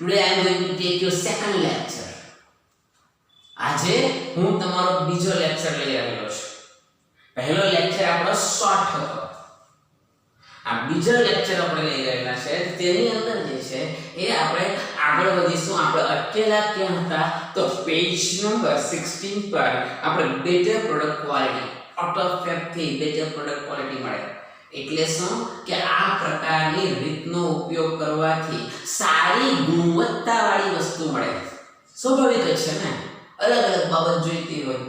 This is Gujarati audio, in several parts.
Today I am going to take your second lecture. આજે હું તમારો બીજો લેક્ચર લઈ આવ્યો છું. પહેલો લેક્ચર આપણો શોર્ટ હતો. આ બીજો લેક્ચર આપણે લઈ રહેલા છે. તેની અંદર જે છે એ આપણે આગળ વધીશું. આપણે અટકેલા ક્યાં હતા? તો પેજ નંબર 16 પર આપણે better product quality, out of 5 થી બેટર પ્રોડક્ટ ક્વોલિટી મળે. એટલે શું કે આ પ્રકારની રીતનો ઉપયોગ કરવાથી સારી ગુણવત્તાવાળી વસ્તુ મળે. સ્વાભાવિક જ છે ને, અલગ અલગ બાબત જોઈતી હોય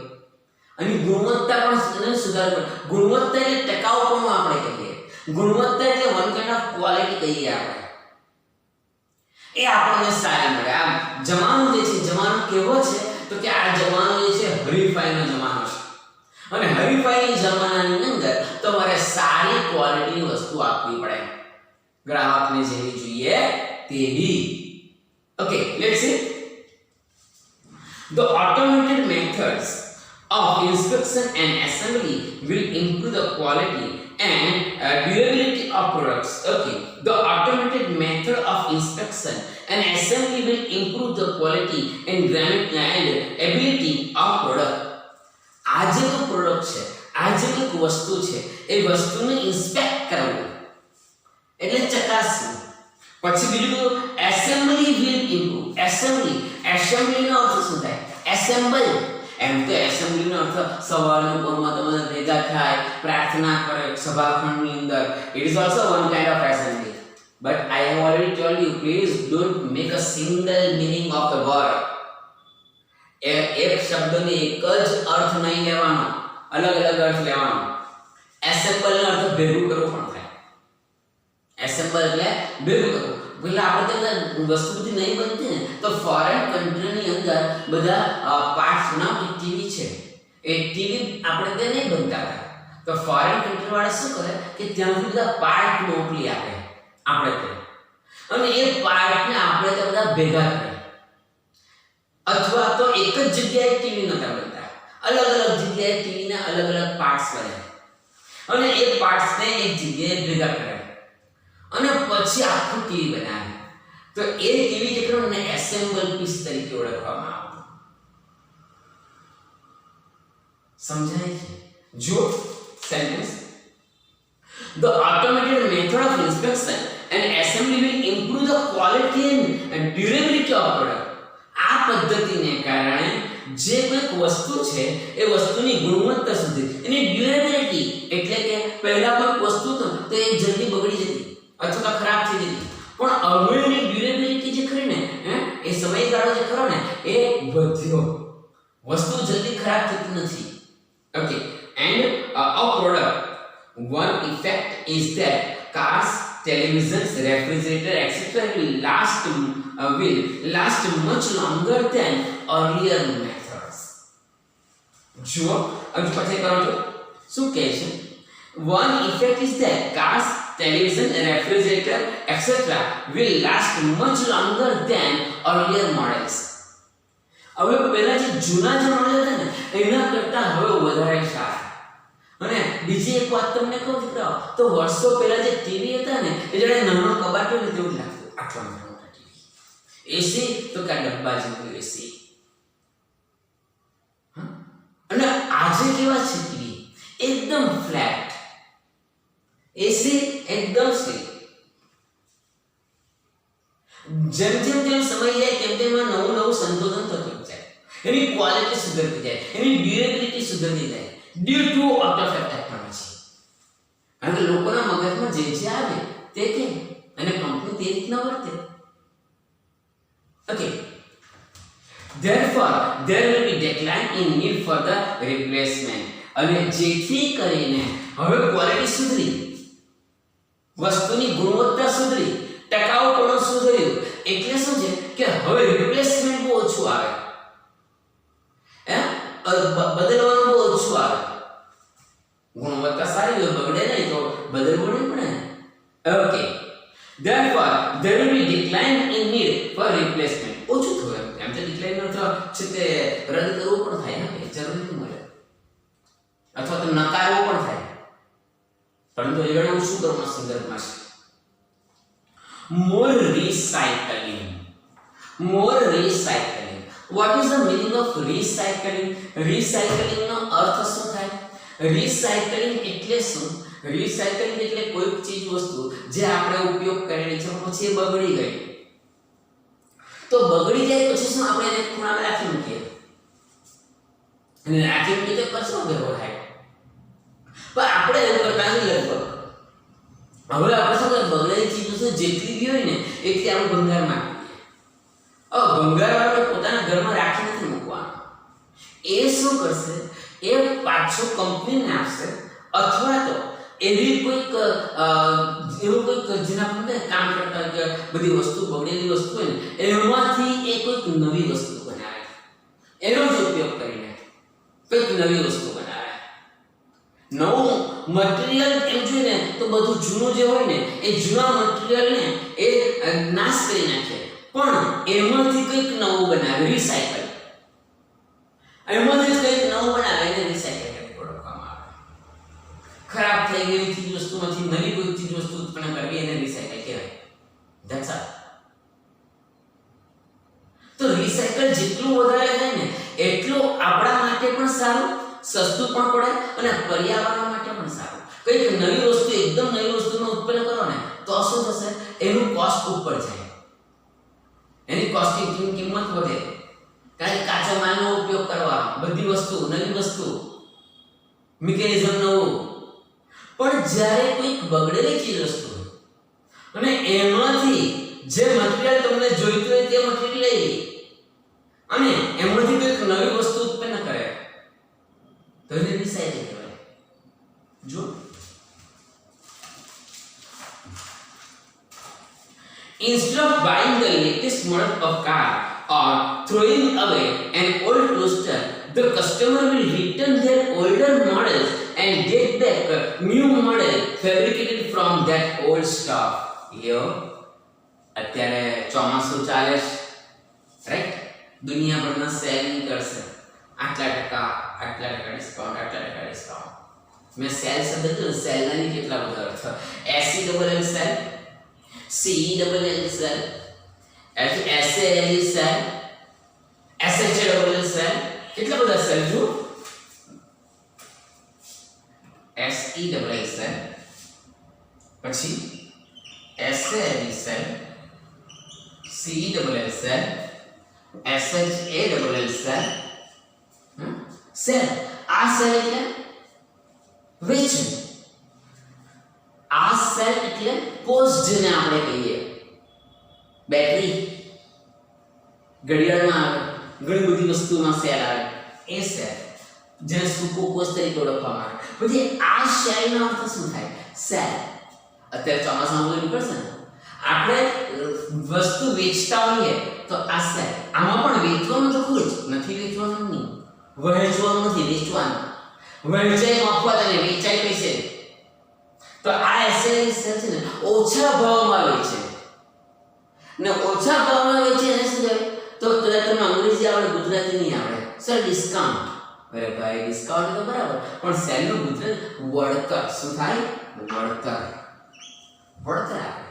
અને ગુણવત્તા પણ સુધારવી પડે. ગુણવત્તા એટલે ટકાઉપણું આપણે કહીએ. ગુણવત્તા એટલે વન કાઇન્ડ ઓફ ક્વોલિટી કહીએ આપણે. એ આપણને સારી મળે. આ જમાનો જે છે, જમાનો કેવો છે તો કે આ જમાનો જે છે હરીફાઈનો જમાનો છે. અને હરીફાઈની જમાનાની અંદર તમારે સારી ક્વોલિટીની વસ્તુ આપવી પડે, ગ્રાહકને જેવી જોઈએ તેવી. Okay, let's see. The automated methods of inspection and assembly will improve the quality and durability of products. Okay, the automated method of inspection and assembly will improve the quality and ability of product. આ જે પ્રોડક્ટ છે, આ જે એક વસ્તુ છે, એ વસ્તુને ઇન્સ્પેક્ટ કરવું એટલે ચકાસવું. પછી બીજું એસેમ્બલી વિલ ઇમ્પ્રૂવ. એસેમ્બલી નો અર્થ શું થાય? એસેમ્બલ. એમ તો એસેમ્બલી નો અર્થ સવારના પોરમાં તમે ભેગા થાય, પ્રાર્થના કરે સભાખંડની અંદર. It is also one kind of assembly. But I have already told you, please don't make a single meaning of the word. એક શબ્દને એક જ અર્થ નહીં લેવાનો, અલગ અલગ અર્થ લેવાનો. એસેમ્બલ નો અર્થ ભેગું કરવું પણ થાય. એસેમ્બલ એટલે ભેગું કરવું. પેલા આપણે તો વસ્તુ બધી નહીં બનતી ને, તો ફોરેન કન્ટ્રીની અંદર બધા પાર્ટ્સ ના ટીવી છે, એ ટીવી આપણે તે નહીં બનતા હતા. તો ફોરેન કન્ટ્રી વાળા શું કરે કે ત્યાંથી બધા પાર્ટ મોકલી આપે આપણે તે, અને એ પાર્ટને આપણે તે બધા ભેગા કરે. અથવા તો એક જ જગ્યાએ ટીવી નતા બનતા, અલગ અલગ જગ્યાએ ટીવીના અલગ અલગ પાર્ટ્સ બને અને એ પાર્ટ્સને એક જગ્યાએ ભેગા કરે અને પછી આખું ટીવી બનાવે. તો એ ટીવી જેને એસેમ્બલ પીસ તરીકે ઓળખવામાં આવે. સમજાય છે? જો sentence, the automated method of inspection and assembly will improve the quality and durability of product. આ પદ્ધતિને કારણે જે કોઈ વસ્તુ છે એ વસ્તુની ગુણવત્તા સુધરે, એની ડ્યુરેબિલિટી એટલે કે પહેલા કોઈ વસ્તુ તો એ જલ્દી બગડી જતી અથવા તો ખરાબ થઈ જતી, પણ હવેની ડ્યુરેબિલિટી જે ખરી ને, એ સમયગાળો જે ખરો ને એ વધ્યો. વસ્તુ જલ્દી ખરાબ થતી નથી. Okay, and a product, one effect is that cars, televisions, refrigerator, etc. will last much longer than earlier methods. જો હવે પછી કરો છો શું કહે છે? One effect is that cars, television, refrigerator, etc. will last much longer than earlier models. હવે પહેલા જે જૂના જે મોડેલ હતા ને એના કરતાં હવે વધારે સારા. અને બીજી એક વાત તમને કહું દીકરાઓ, તો વર્ષો પહેલા જે ટીવી હતા ને એ જયારે નાનો કબાટ હોય ને તેવું લાગતું, આટલા મોટા ટીવી. એસી તો કે ડબ્બા જેવું એસી. અને આજે કેવા છે ટીવી? એકદમ ફ્લેટ. એસી એકદમ સ્લીપ. જેમ જેમ સમય જાય તેમ તેમ નવું નવું સંશોધન થતું જાય, એની ક્વોલિટી સુધરતી જાય, એની ડ્યુરેબિલિટી સુધરતી જાય ડ્યુ ટુ આર્ટિફિશિયલ ટેકનોલોજી. કારણ કે લોકોના મગજમાં જે જે આવે તે કે અને કંપની તે રીતના વર્તે. Okay, therefore there will be decline in need for the replacement. અને જેથી કરીને હવે ક્વોલિટી સુધરી, વસ્તુની ગુણવત્તા સુધરી, ટકાઉપણું સુધર્યું. એટલે શું છે કે હવે રિપ્લેસમેન્ટ બહુ ઓછું આવે, બદલવાનું બહુ ઓછું આવે. ગુણવત્તા સારી હોય, બગડે નહીં તો બદલવું નહીં પડે. Okay, therefore there will be decline in need for replacement. ઓછું થયું એમ તો ડિક્લાઇન નો અર્થ છે તે રદ કરવું પણ થાય, જરૂર નહીં મળે, અથવા તો નકારવું પણ થાય. પરંતુ એ ગણું શું કરવાના સંદર્ભમાં છે? more recycling. more recycling. What is the meaning of recycling? Recycling નો અર્થ શું થાય? Recycling એટલે શું? Recycling એટલે કોઈ ચીજ વસ્તુ જે આપણે ઉપયોગ કરેલી છે પછી એ બગડી ગઈ, તો બગડી જાય પછી શું આપણે એને ખૂણામાં રાખી મૂકીએ, અને રાખી મૂકીએ તો કચરો ભેગો થાય, પણ આપણે એવું કરતા નથી લગભગ. હવે આપણે શું કરે, બગડેલી ચીજ વસ્તુ જેટલી બી હોય ને એટલી આપણે ભંગારમાં આપીએ. ભંગારવાળો પોતાના ઘરમાં રાખી નથી મૂકવાનો, એ શું કરશે, એ પાછો કંપનીને આપશે, અથવા તો એવી કોઈક એવું કોઈક જેના પર કામ કરતા કે બધી વસ્તુ બગડેલી વસ્તુ હોય ને એમાંથી એ કોઈક નવી વસ્તુ બનાવે, એનો જ ઉપયોગ કરીને કોઈક નવી વસ્તુ બનાવે. નવું મટીરિયલ એમ જોઈએ ને તો બધું જૂનું જે હોય ને એ જૂના મટીરિયલને એ નાશ કરી નાખે, પણ એમાંથી કંઈક નવું બનાવે, રિસાયકલ. એમાંથી કંઈક નવું બનાવે એને રિસાયકલ તરીકે ઓળખવામાં આવે. ખરાબ થઈ ગયેલી ચીજ વસ્તુમાંથી નવી કોઈ ચીજ વસ્તુ ઉત્પન્ન કરવી એને રિસાયકલ કહેવાય. That's all. તો રિસાયકલ જેટલું વધારે થાય ને એટલું આપણા માટે પણ સારું, સસ્તું પણ પડે અને પર્યાવરણ માટે પણ સારું. કંઈક નવી વસ્તુ, એકદમ નવી વસ્તુનું ઉત્પન્ન કરો ને તો શું થશે, એનું કોસ્ટ ઉપર જાય, એની કોસ્ટની કિંમત વધે, કારણ કે કાચા માલનો ઉપયોગ કરવા, બધી વસ્તુ નવી વસ્તુ, મિકેનિઝમ નવું. પણ જ્યારે કોઈક બગડેલી ચીજ વસ્તુ અને એમાંથી જે મટીરીયલ તમને જોઈતું હોય તે મટીરીયલ લઈ અને એમાંથી કોઈક નવી વસ્તુ ઉત્પન્ન કરે તો એને રિસાયકલ કહેવાય. જો instead of buying the latest model of car or throwing away an old toaster, the customer will return their older models and get back a new model fabricated from that old stock. Here, અત્યારે ચોમાસું ચાલે છે, રાઈટ? દુનિયાભરના સેલિંગ કરશે, આટલા ટકા ડિસ્કાઉન્ટ, આટલા ટકા ડિસ્કાઉન્ટ. મેં સેલ શબ્દ કીધું, સેલના ની કેટલા બધા અર્થ, SELL cell, CELL cell, SALE cell, SHALL cell, કેટલા બધા સેલ જો, SELL સેલ, પછી SALE cell, CELL cell, SHALL cell. Cell, આ સેલ એટલે વેચવું, આ સેલ એટલે પોસ્ટ, જેને આપણે કહીએ બેટરી, ઘડિયાળમાં આવે, ઘણી બધી વસ્તુમાં સેલ આવે, એ સેલ જેને સૂકો કોષ તરીકે ઓળખવામાં આવે. પછી આ સેલનો અર્થ શું થાય? સેલ અત્યારે ચોમાસામાં બધું નીકળશે ને, આપણે વસ્તુ વેચતા હોઈએ તો આ સેલ, આમાં પણ વેચવાનું તો ખરું જ નથી, વેચવાનું નહીં, વહેંચવાનું નથી, વેચવાનું. વહેંચાય મફત અને વેચાય પૈસે. તો આ SALE સેલ છે ને ઓછા ભાવમાં વેચે, ને ઓછા ભાવમાં વેચે એને શું કહેવાય? તો કદાચ તમને અંગ્રેજી આવડે, ગુજરાતી નહીં આવડે, સર ડિસ્કાઉન્ટ. અરે ભાઈ ડિસ્કાઉન્ટ તો બરાબર, પણ સેલનું ગુજરાત વળતર. શું થાય? વળતર. વળતર આપે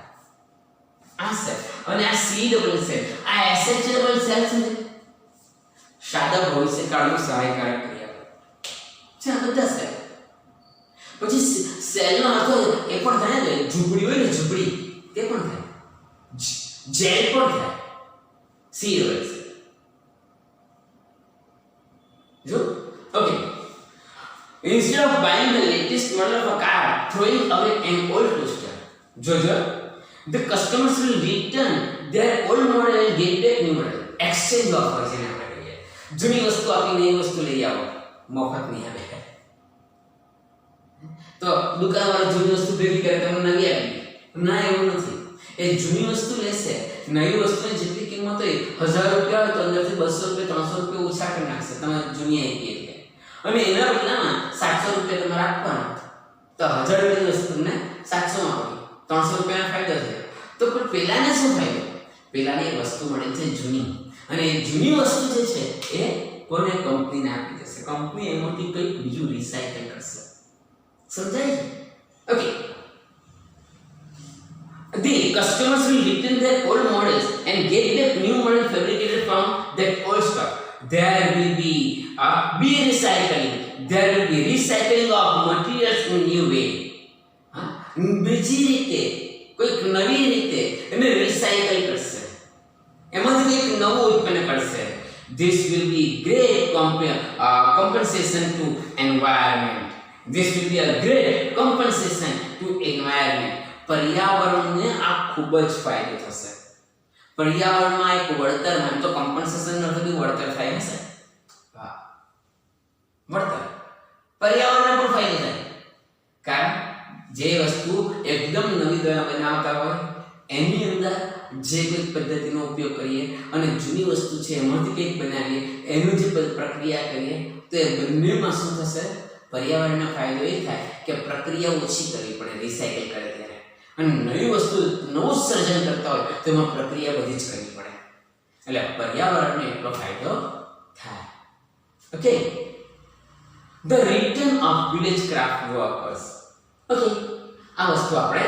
આ સેલ. અને આ CELL સેલ, આ SHALL સેલ છે, સાદા ભવિષ્યકાળનું સહાયકારક ક્રિયા છે. આ બધા સેલ. પછી સેલનો અર્થ એ પણ થાય ને, ઝૂંપડી હોય ને, ઝૂંપડી તે પણ થાય, જેલ પણ થાય. CELL cell. જો okay, instead of buying the latest model of a car, throwing away an old toaster, Jojo, the customers will return their old model and get back new model. Exchange offer છે ને આપણે કહીએ, જૂની વસ્તુ આપી નવી વસ્તુ લઈ આવો, મફત નહીં આવે. તો દુકાનવાળો જૂની વસ્તુ ભેગી કરે તમને નવી આપી, ના એવું નથી. એ જૂની વસ્તુ લેશે, નવી વસ્તુની જેટલી કિંમત હોય 1000 રૂપિયા હોય તો અંદરથી 200 રૂપિયા 300 રૂપિયા ઓછા કરી નાખશે તમે જૂની આપી એટલે, અને એના બદલામાં 700 રૂપિયા તમારે આપવાના, તો 1000 રૂપિયાની વસ્તુ તમને 700 માં આપી, 300 રૂપિયાનો ફાયદો થયો. તો પણ પેલાને શું ફાયદો? પેલાને એ વસ્તુ મળે છે જૂની, અને એ જૂની વસ્તુ જે છે એ કોને? કંપનીને આપી દેશે. કંપની એમાંથી કંઈક બીજું રિસાયકલ કરશે. સમજાય છે? Okay. The customers will return their old models and get the new model fabricated from that old stock. There will be recycling. There will be recycling of materials in new way. બીજી રીતે કોઈક નવી રીતે એને રિસાયકલ કરશે, એમાંથી કંઈક નવું ઉત્પન્ન કરશે. This will be great compensation to environment. This will be a great compensation to environment. પર્યાવરણને આ ખૂબ જ ફાયદો થશે. પર્યાવરણમાં એક વળતર, એમ તો કમ્પન્સેશન નો અર્થ બી વળતર થાય હશે. હા, વળતર પર્યાવરણને પણ ફાયદો થાય. કારણ જે વસ્તુ એકદમ નવી બનાવતા હોય એની અંદર જે કોઈ પદ્ધતિનો ઉપયોગ કરીએ અને જૂની વસ્તુ છે એમાંથી કંઈક બનાવીએ, એનું જે પ્રક્રિયા કરીએ તો એ બંનેમાં શું થશે? પર્યાવરણને ફાયદો એ થાય કે પ્રક્રિયા ઓછી કરવી પડે રિસાયકલ કરે ત્યારે, અને નવી વસ્તુ નવું સર્જન કરતા હોય તો એમાં પ્રક્રિયા બધી જ કરવી પડે, એટલે પર્યાવરણને એટલો ફાયદો થાય. Okay, the return of village craft workers. Okay, આ વસ્તુ આપણે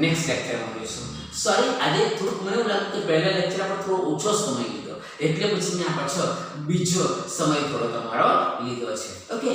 નેક્સ્ટ લેક્ચરમાં જોઈશું. સોરી, આજે થોડુંક મને એવું લાગ્યું કે પહેલા લેક્ચર આપણે થોડો ઓછો સમય લીધો, એટલે પછી મેં આ પાછો બીજો સમય થોડો તમારો લીધો છે. ઓકે.